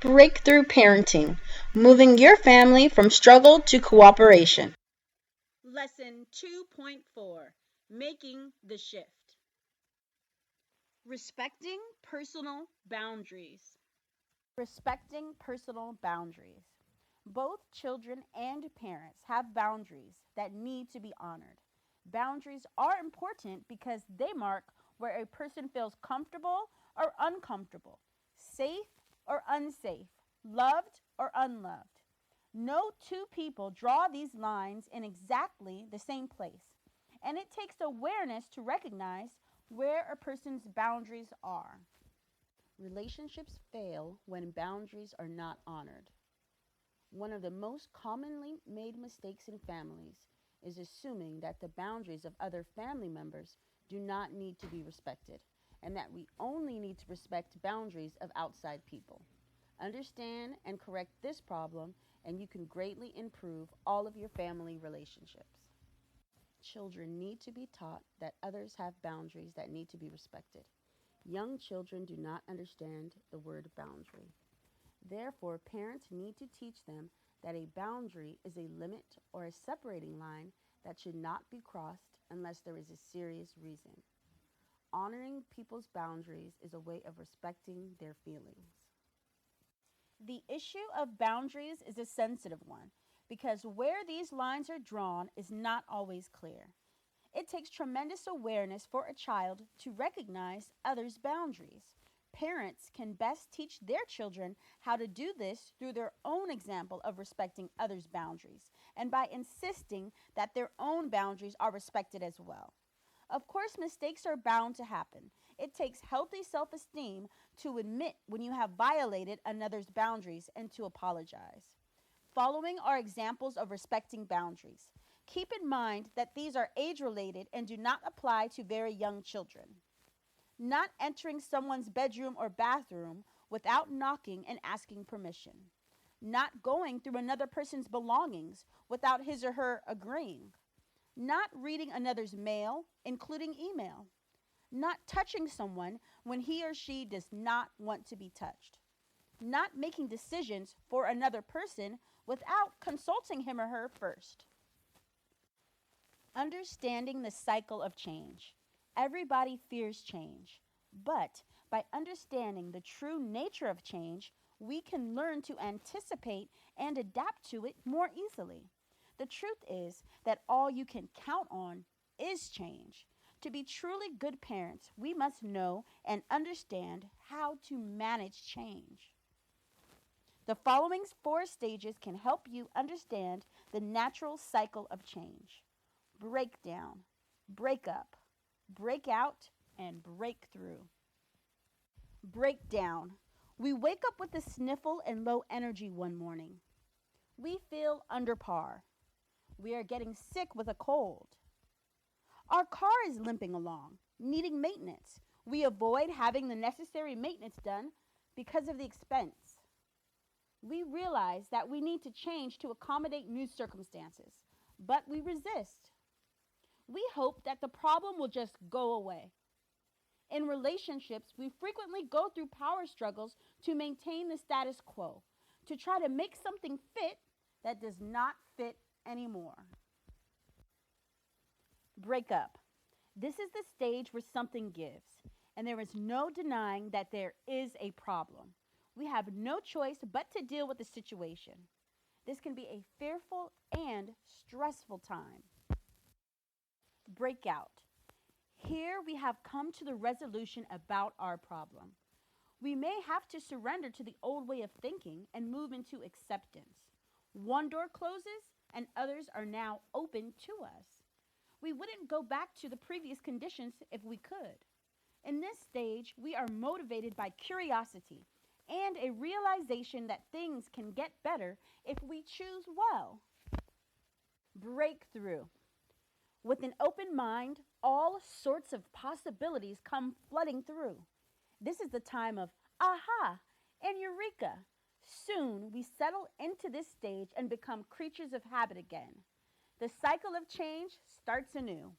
Breakthrough Parenting, moving your family from struggle to cooperation. Lesson 2.4, Making the Shift. Respecting personal boundaries. Respecting personal boundaries. Both children and parents have boundaries that need to be honored. Boundaries are important because they mark where a person feels comfortable or uncomfortable, safe or unsafe, loved or unloved. No two people draw these lines in exactly the same place, and it takes awareness to recognize where a person's boundaries are. Relationships fail when boundaries are not honored. One of the most commonly made mistakes in families is assuming that the boundaries of other family members do not need to be respected, and that we only need to respect boundaries of outside people. Understand and correct this problem, and you can greatly improve all of your family relationships. Children need to be taught that others have boundaries that need to be respected. Young children do not understand the word boundary. Therefore, parents need to teach them that a boundary is a limit or a separating line that should not be crossed unless there is a serious reason. Honoring people's boundaries is a way of respecting their feelings. The issue of boundaries is a sensitive one because where these lines are drawn is not always clear. It takes tremendous awareness for a child to recognize others' boundaries. Parents can best teach their children how to do this through their own example of respecting others' boundaries and by insisting that their own boundaries are respected as well. Of course, mistakes are bound to happen. It takes healthy self esteem to admit when you have violated another's boundaries and to apologize. Following are examples of respecting boundaries. Keep in mind that these are age related and do not apply to very young children. Not entering someone's bedroom or bathroom without knocking and asking permission. Not going through another person's belongings without his or her agreeing. Not reading another's mail, including email. Not touching someone when he or she does not want to be touched. Not making decisions for another person without consulting him or her first. Understanding the cycle of change. Everybody fears change, but by understanding the true nature of change, we can learn to anticipate and adapt to it more easily. The truth is that all you can count on is change. To be truly good parents, we must know and understand how to manage change. The following four stages can help you understand the natural cycle of change: breakdown, break up, break out, and break through. Breakdown. We wake up with a sniffle and low energy one morning. We feel under par. We are getting sick with a cold. Our car is limping along, needing maintenance. We avoid having the necessary maintenance done because of the expense. We realize that we need to change to accommodate new circumstances, but we resist. We hope that the problem will just go away. In relationships, we frequently go through power struggles to maintain the status quo, to try to make something fit that does not fit anymore. Break up. This is the stage where something gives, and there is no denying that there is a problem. We have no choice but to deal with the situation. This can be a fearful and stressful time. Breakout. Here we have come to the resolution about our problem. We may have to surrender to the old way of thinking and move into acceptance. One door closes and others are now open to us. We wouldn't go back to the previous conditions if we could. In this stage, we are motivated by curiosity and a realization that things can get better if we choose well. Breakthrough. With an open mind, all sorts of possibilities come flooding through. This is the time of aha and eureka. Soon we settle into this stage and become creatures of habit again. The cycle of change starts anew.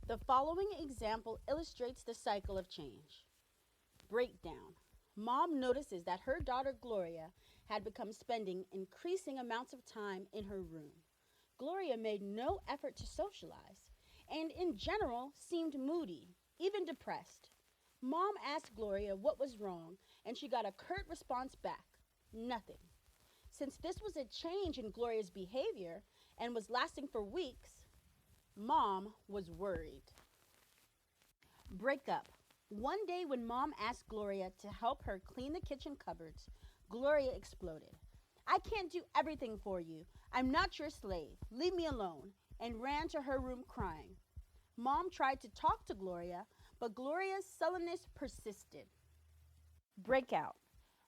The following example illustrates the cycle of change. Breakdown. Mom notices that her daughter Gloria had become spending increasing amounts of time in her room. Gloria made no effort to socialize and, in general, seemed moody, even depressed. Mom asked Gloria what was wrong, and she got a curt response back: nothing. Since this was a change in Gloria's behavior and was lasting for weeks, Mom was worried. Breakup. One day, when Mom asked Gloria to help her clean the kitchen cupboards, Gloria exploded. "I can't do everything for you. I'm not your slave. Leave me alone," and ran to her room crying. Mom tried to talk to Gloria, but Gloria's sullenness persisted. Breakout.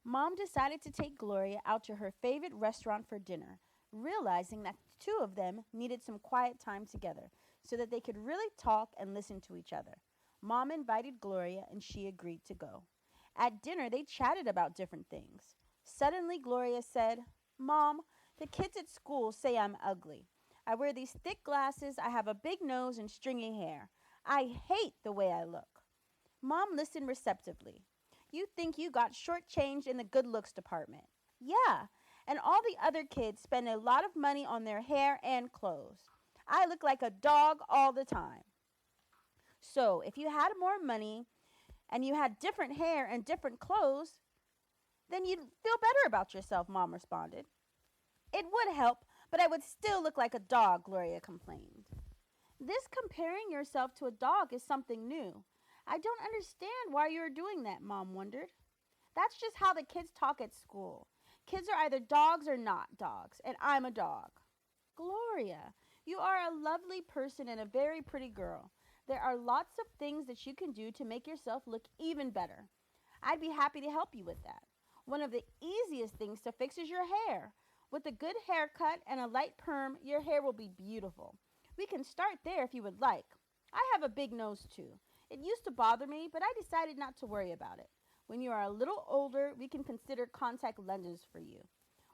Mom decided to take Gloria out to her favorite restaurant for dinner, realizing that the two of them needed some quiet time together so that they could really talk and listen to each other. Mom invited Gloria and she agreed to go. At dinner, they chatted about different things. Suddenly, Gloria said, "Mom, the kids at school say I'm ugly. I wear these thick glasses, I have a big nose and stringy hair. I hate the way I look." Mom listened receptively. "You think you got shortchanged in the good looks department?" "Yeah, and all the other kids spend a lot of money on their hair and clothes. I look like a dog all the time." "So, if you had more money and you had different hair and different clothes, then you'd feel better about yourself," Mom responded. "It would help, but I would still look like a dog," Gloria complained. "This comparing yourself to a dog is something new. I don't understand why you're doing that," Mom wondered. "That's just how the kids talk at school. Kids are either dogs or not dogs, and I'm a dog." "Gloria, you are a lovely person and a very pretty girl. There are lots of things that you can do to make yourself look even better. I'd be happy to help you with that. One of the easiest things to fix is your hair. With a good haircut and a light perm, your hair will be beautiful. We can start there if you would like. I have a big nose too. It used to bother me, but I decided not to worry about it. When you are a little older, we can consider contact lenses for you.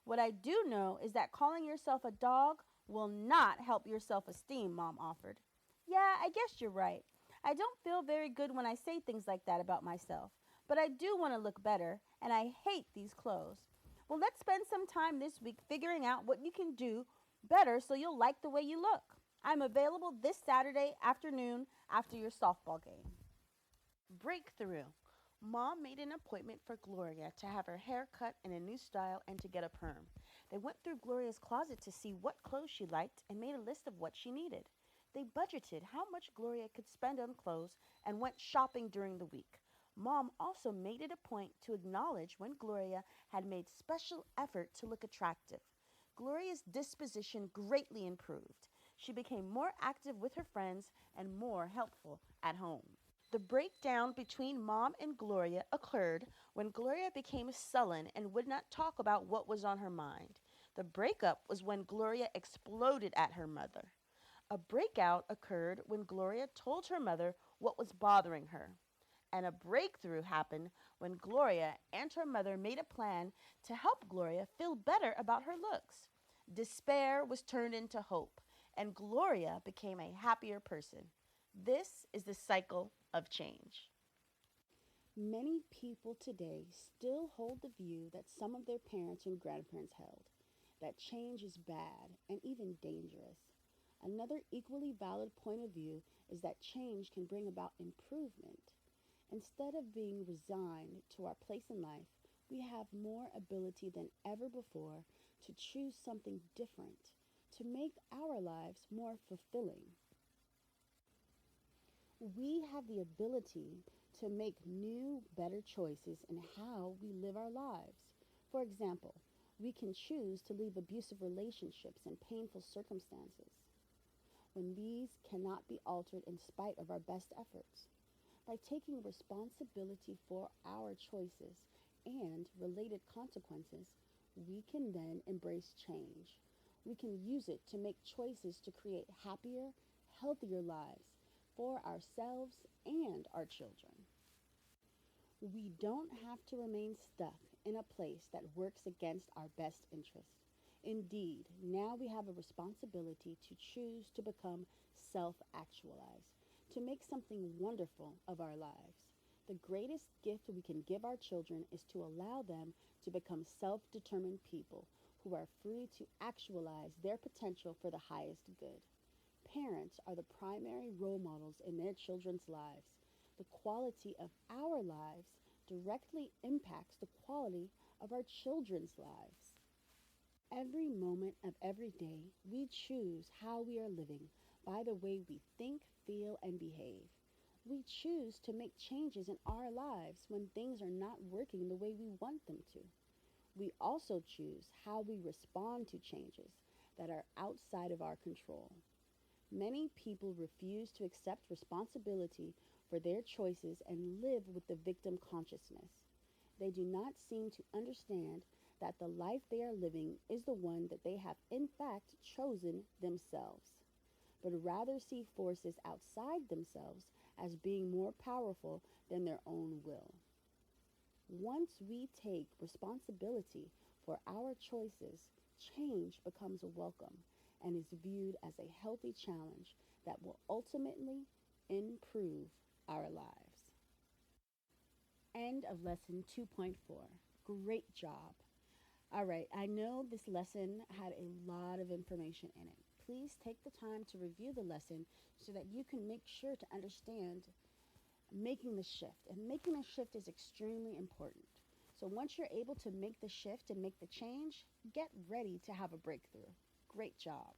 What I do know is that calling yourself a dog will not help your self-esteem," Mom offered. "Yeah, I guess you're right. I don't feel very good when I say things like that about myself, but I do want to look better, and I hate these clothes. Well, let's spend some time this week figuring out what you can do better so you'll like the way you look. I'm available this Saturday afternoon after your softball game." Breakthrough. Mom made an appointment for Gloria to have her hair cut in a new style and to get a perm. They went through Gloria's closet to see what clothes she liked and made a list of what she needed. They budgeted how much Gloria could spend on clothes and went shopping during the week. Mom also made it a point to acknowledge when Gloria had made special effort to look attractive. Gloria's disposition greatly improved. She became more active with her friends and more helpful at home. The breakdown between Mom and Gloria occurred when Gloria became sullen and would not talk about what was on her mind. The breakup was when Gloria exploded at her mother. A breakout occurred when Gloria told her mother what was bothering her. And a breakthrough happened when Gloria and her mother made a plan to help Gloria feel better about her looks. Despair was turned into hope, and Gloria became a happier person. This is the cycle of change. Many people today still hold the view that some of their parents and grandparents held, that change is bad and even dangerous. Another equally valid point of view is that change can bring about improvement. Instead of being resigned to our place in life, we have more ability than ever before to choose something different, to make our lives more fulfilling. We have the ability to make new, better choices in how we live our lives. For example, we can choose to leave abusive relationships and painful circumstances when these cannot be altered in spite of our best efforts. By taking responsibility for our choices and related consequences, we can then embrace change. We can use it to make choices to create happier, healthier lives for ourselves and our children. We don't have to remain stuck in a place that works against our best interests. Indeed, now we have a responsibility to choose to become self actualized, to make something wonderful of our lives. The greatest gift we can give our children is to allow them to become self determined people who are free to actualize their potential for the highest good. Parents are the primary role models in their children's lives. The quality of our lives directly impacts the quality of our children's lives. Every moment of every day, we choose how we are living by the way we think, feel, and behave. We choose to make changes in our lives when things are not working the way we want them to. We also choose how we respond to changes that are outside of our control. Many people refuse to accept responsibility for their choices and live with the victim consciousness. They do not seem to understand that the life they are living is the one that they have in fact chosen themselves, but rather see forces outside themselves as being more powerful than their own will. Once we take responsibility for our choices, change becomes welcome and is viewed as a healthy challenge that will ultimately improve our lives. End of lesson 2.4. Great job. All right, I know this lesson had a lot of information in it. Please take the time to review the lesson so that you can make sure to understand making the shift. And making the shift is extremely important. So once you're able to make the shift and make the change, get ready to have a breakthrough. Great job.